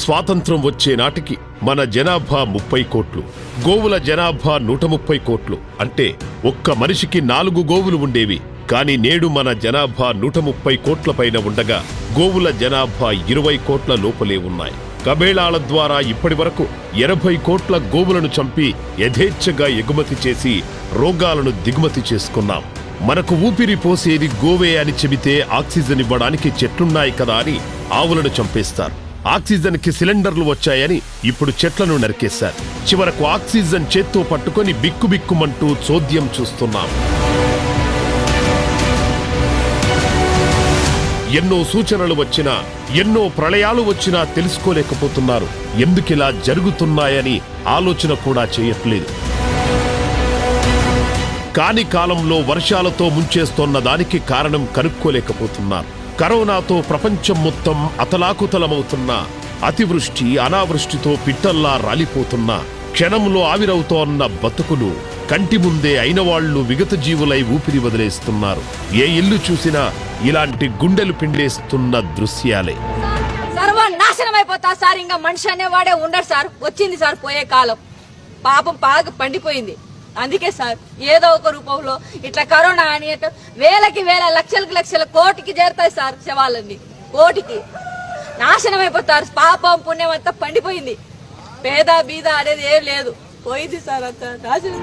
స్వాతంత్రం వచ్చే నాటికి మన జనాభా 30 కోట్లు, గోవుల జనాభా 130 కోట్లు. అంటే ఒక్క మనిషికి 4 గోవులు ఉండేవి. కాని నేడు మన జనాభా 130 కోట్ల పైన ఉండగా గోవుల జనాభా 20 కోట్ల లోపలే ఉన్నాయి. కబేళాల ద్వారా ఇప్పటి వరకు 80 కోట్ల గోవులను చంపి యథేచ్ఛగా ఎగుమతి చేసి రోగాలను దిగుమతి చేసుకున్నాం. మనకు ఊపిరి పోసేది గోవే అని చెబితే ఆక్సిజన్ ఇవ్వడానికి చెట్లున్నాయి కదా అని ఆవులను చంపేస్తారు. ఆక్సిజన్ కి సిలిండర్లు వచ్చాయని ఇప్పుడు చెట్లను నరికేశారు. చివరకు ఆక్సిజన్ చేత్తో పట్టుకొని బిక్కుబిక్కుమంటూ చోద్యం చూస్తున్నాం. ఎన్నో సూచనలు వచ్చినా, ఎన్నో ప్రళయాలు వచ్చినా తెలుసుకోలేకపోతున్నారు. ఎందుకిలా జరుగుతున్నాయని ఆలోచన కూడా చేయట్లేదు. కాని కాలంలో వర్షాలతో ముంచేస్తోన్న దానికి కారణం కనుక్కోలేకపోతున్నారు. కరోనాతో ప్రపంచం మొత్తం అతలాకుతలమవుతున్నా, అతివృష్టి అనావృష్టితో పిట్టల్లా రాలిపోతున్నా, క్షణంలో ఆవిరవుతోన్న బతుకులు కంటి ముందే అయినవాళ్లు విగత జీవులై ఊపిరి వదిలేస్తున్నారు. ఏ ఇల్లు చూసినా ఇలాంటి గుండెలు పిండేస్తున్న దృశ్యాలే. సర్వనాశనమైపోతా సార్. ఇంకా మనిషి అనేవాడే ఉండడు సార్. వచ్చింది సార్ పోయే కాలం. పాపం బాగా పండిపోయింది. అందుకే సార్ ఏదో ఒక రూపంలో ఇట్లా కరోనా అని వేలకి వేల లక్షలకి లక్షల కోటికి చేరుతాయి సార్. శవాలన్నీ కోటికి నాశనం అయిపోతారు. పాపం పుణ్యం అంతా పండిపోయింది. పేద బీద అనేది ఏం లేదు, పోయింది సార్ అంతా నాశనం.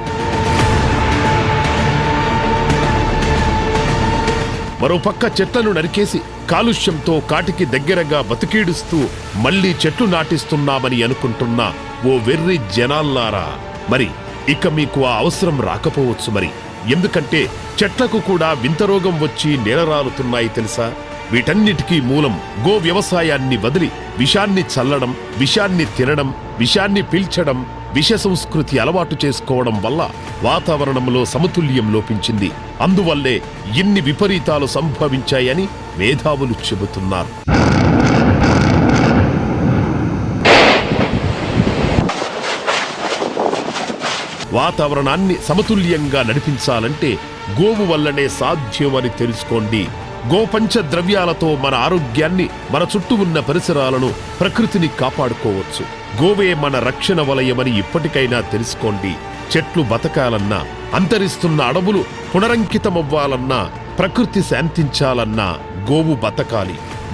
మరోపక్క చెట్లను నరికేసి కాలుష్యంతో కాటికి దగ్గరగా బతికీడుస్తూ మళ్లీ చెట్లు నాటిస్తున్నామని అనుకుంటున్న ఓ వెర్రి జనాల్లారా, మరి ఇక మీకు ఆ అవసరం రాకపోవచ్చు. మరి ఎందుకంటే చెట్లకు కూడా వింత రోగం వచ్చి నేలరాలుతున్నాయి తెలుసా? వీటన్నిటికీ మూలం గో వ్యవసాయాన్ని వదిలి విషాన్ని చల్లడం, విషాన్ని తినడం, విషాన్ని పీల్చడం, విష సంస్కృతి అలవాటు చేసుకోవడం వల్ల వాతావరణంలో సమతుల్యం లోపించింది. అందువల్లే ఇన్ని విపరీతాలు సంభవించాయని మేధావులు చెబుతున్నారు. వాతావరణాన్ని సమతుల్యంగా నడిపించాలంటే గోవు వల్లనే సాధ్యమని తెలుసుకోండి. గోపంచ ద్రవ్యాలతో మన ఆరోగ్యాన్ని, మన చుట్టూ ఉన్న పరిసరాలను, ప్రకృతిని కాపాడుకోవచ్చు. గోవే మన రక్షణ వలయమని ఇప్పటికైనా తెలుసుకోండి. చెట్లు బతకాలన్నా, అంతరిస్తున్న అడవులు పునరంకితమవ్వాలన్నా, ప్రకృతి శాంతించాలన్నా గోవు బతకాలి.